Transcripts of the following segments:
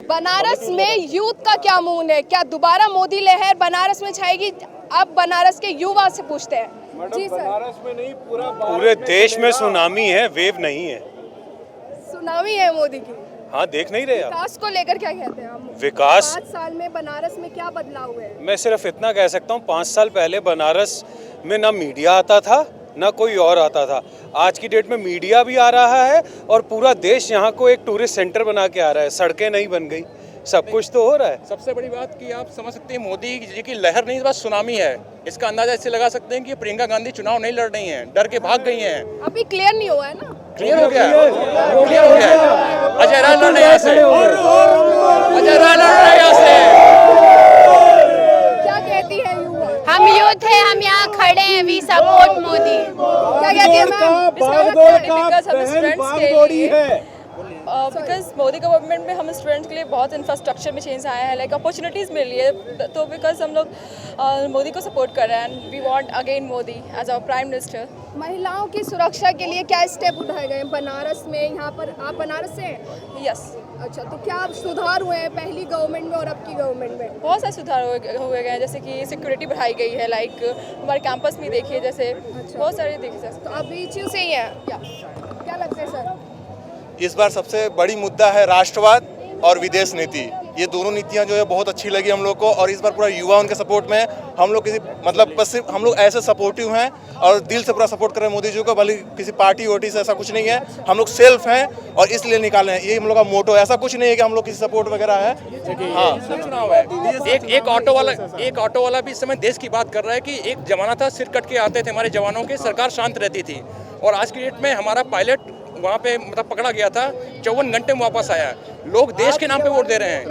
बनारस में यूथ का क्या मूड है? क्या दोबारा मोदी लहर बनारस में छाएगी? अब बनारस के युवा से पूछते हैं। जी सर। बनारस में नहीं, पूरे देश में सुनामी है, वेव नहीं है। सुनामी है मोदी की। हाँ, देख नहीं रहे आप? विकास को लेकर क्या कहते हैं आप? विकास 5 साल में बनारस में क्या बदलाव हुए? मैं सिर्फ इतना कह सकता हूँ, 5 साल पहले बनारस में ना मीडिया आता था ना कोई और आता था। आज की डेट में मीडिया भी आ रहा है और पूरा देश यहाँ को एक टूरिस्ट सेंटर बना के आ रहा है। सड़कें नहीं बन गई, सब कुछ तो हो रहा है। सबसे बड़ी बात कि आप समझ सकते हैं मोदी जी की लहर नहीं, बस सुनामी है। इसका अंदाजा इससे लगा सकते हैं कि प्रियंका गांधी चुनाव नहीं लड़ रही हैं, डर के भाग गई हैं। अभी क्लियर नहीं हुआ है ना? क्लियर हो गया, क्लियर हो गया। अजय राय लड़ रहे हैं यहाँ से, अजय राय लड़ रहे हैं यहाँ से। क्या कहती है युवा? हम यूथ है, हम यहाँ खड़े हैं, वी सपोर्ट मोदी। क्या कहती है मैम? बिकॉज मोदी गवर्नमेंट में हम स्टूडेंट्स के लिए बहुत इंफ्रास्ट्रक्चर में चेंज आया है, लाइक अपॉर्चुनिटीज़ मिल रही है। तो बिकॉज हम लोग मोदी को सपोर्ट कर रहे हैं and we want again Modi as our prime minister. महिलाओं की सुरक्षा के लिए क्या स्टेप उठाए गए बनारस में? यहाँ पर आप बनारस से हैं? यस। अच्छा, तो क्या सुधार हुए हैं पहली गवर्नमेंट में और अब की गवर्नमेंट में? बहुत सारे सुधार हुए गए हैं, जैसे कि सिक्योरिटी बढ़ाई गई है, लाइक हमारे कैंपस में देखिए, जैसे बहुत सारे देखे जा सकते तो अभी चीज़ से ही है हैं। क्या लगता है सर? इस बार सबसे बड़ी मुद्दा है राष्ट्रवाद और विदेश नीति। ये दोनों नीतियां जो है बहुत अच्छी लगी हम लोग को, और इस बार पूरा युवा उनके सपोर्ट में है। हम लोग किसी मतलब बस सिर्फ हम लोग ऐसे सपोर्टिव हैं और दिल से पूरा सपोर्ट कर रहे हैं मोदी जी को, भले किसी पार्टी वोटी से ऐसा कुछ नहीं है। हम लोग सेल्फ हैं और इसलिए निकाले हैं, ये हम लोग का मोटो है। ऐसा कुछ नहीं है कि हम लोग किसी सपोर्ट वगैरह है। हाँ, चुनाव है। एक ऑटो वाला भी इस समय देश की बात कर रहा है कि एक जमाना था सिर कट के आते थे हमारे जवानों के, सरकार शांत रहती थी, और आज की डेट में हमारा पायलट वहाँ पे मतलब पकड़ा गया था, 54 घंटे में वापस आया। लोग देश के नाम पे वोट दे रहे हैं।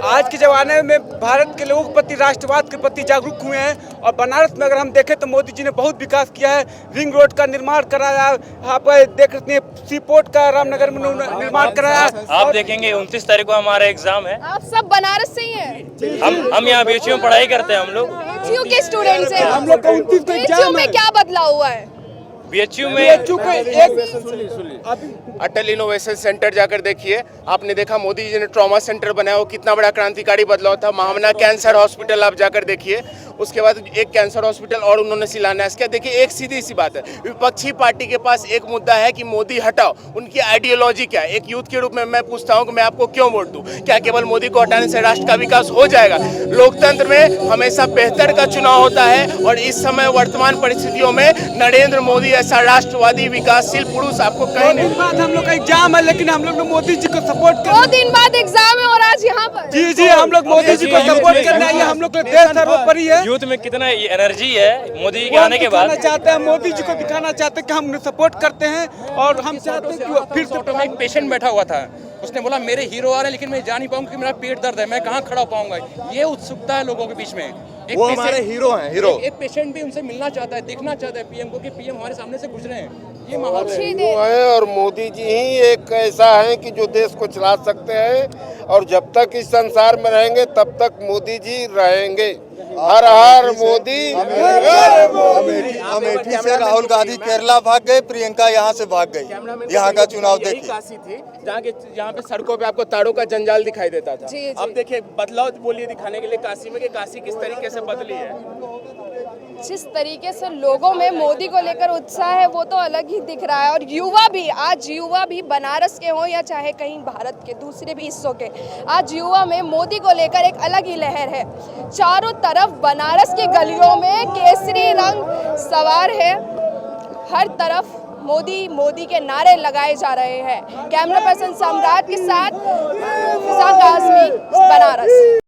आज के ज़माने में भारत के लोगों के प्रति, राष्ट्रवाद के प्रति जागरूक हुए हैं। और बनारस में अगर हम देखें तो मोदी जी ने बहुत विकास किया है। रिंग रोड का निर्माण कराया, यहाँ पर देख सकते हैं सी पोर्ट का रामनगर में निर्माण कराया। आप देखेंगे 29 तारीख को हमारा एग्जाम है। आप सब बनारस से ही हैं? हम यहाँ बीएचयू में पढ़ाई करते हैं। हम लोग बीएचयू के स्टूडेंट्स हैं। हम लोग का 29 को बीएचयू एग्जाम में है। क्या बदलाव हुआ है? बीएचयू में अटल इनोवेशन सेंटर जाकर देखिए। आपने देखा मोदी जी ने ट्रॉमा सेंटर बनाया, वो कितना बड़ा क्रांतिकारी बदलाव था। महामना कैंसर हॉस्पिटल आप जाकर देखिए। उसके बाद एक कैंसर हॉस्पिटल और उन्होंने शिलान्यास किया। देखिए, एक सीधी सी बात है, विपक्षी पार्टी के पास एक मुद्दा है कि मोदी हटाओ। उनकी आइडियोलॉजी क्या है? एक यूथ के रूप में मैं पूछता हूं कि मैं आपको क्यों वोट दूं? क्या केवल मोदी को हटाने से राष्ट्र का विकास हो जाएगा? लोकतंत्र में हमेशा बेहतर का चुनाव होता है, और इस समय वर्तमान परिस्थितियों में नरेंद्र मोदी ऐसा राष्ट्रवादी विकासशील पुरुष आपको कहीं नहीं। बाद हम लोग का एग्जाम है, लेकिन हम लोग मोदी जी को सपोर्ट कर। 2 दिन बाद एग्जाम है और आज यहाँ पर। जी, हम लोग मोदी जी को सपोर्ट करने आए हैं। हम लोग देश सर्वोपरि है। यूथ में कितना एनर्जी है मोदी जी के आने के बाद। चाहते हैं मोदी जी को दिखाना चाहते हैं कि हम सपोर्ट करते हैं, और हम चाहते हैं कि फिर से। ऑटो में एक पेशेंट बैठा हुआ था, उसने बोला मेरे हीरो आ रहे हैं, लेकिन मैं जा नहीं पाऊंगा कि मेरा पेट दर्द है, मैं कहाँ खड़ा हो पाऊंगा। ये उत्सुकता है लोगों के बीच में। वो हमारे हीरो हैं, हीरो। एक पेशेंट भी उनसे मिलना चाहता है, देखना चाहता है पीएम को कि पीएम हमारे सामने से गुजरे हैं। ये माहौल है। है और मोदी जी ही एक ऐसा है कि जो देश को चला सकते हैं, और जब तक इस संसार में रहेंगे तब तक मोदी जी रहेंगे। हर हर मोदी। अमेठी से राहुल गांधी केरला भाग गए, प्रियंका यहाँ से भाग गई। यहाँ का चुनाव देखिए। काशी थी जहाँ पे सड़कों पे आपको तारों का जंजाल दिखाई देता था। जी। अब देखिए बदलाव बोलिए दिखाने के लिए काशी में, कि काशी किस तरीके से बदली है। जिस तरीके से लोगों में मोदी को लेकर उत्साह है वो तो अलग ही दिख रहा है। और युवा भी, आज युवा भी बनारस के हों या चाहे कहीं भारत के दूसरे भी हिस्सों के, आज युवा में मोदी को लेकर एक अलग ही लहर है। चारों तरफ बनारस की गलियों में केसरी रंग सवार है। हर तरफ मोदी मोदी के नारे लगाए जा रहे हैं। कैमरा पर्सन सम्राट के साथ फिजा काज़मी, बनारस।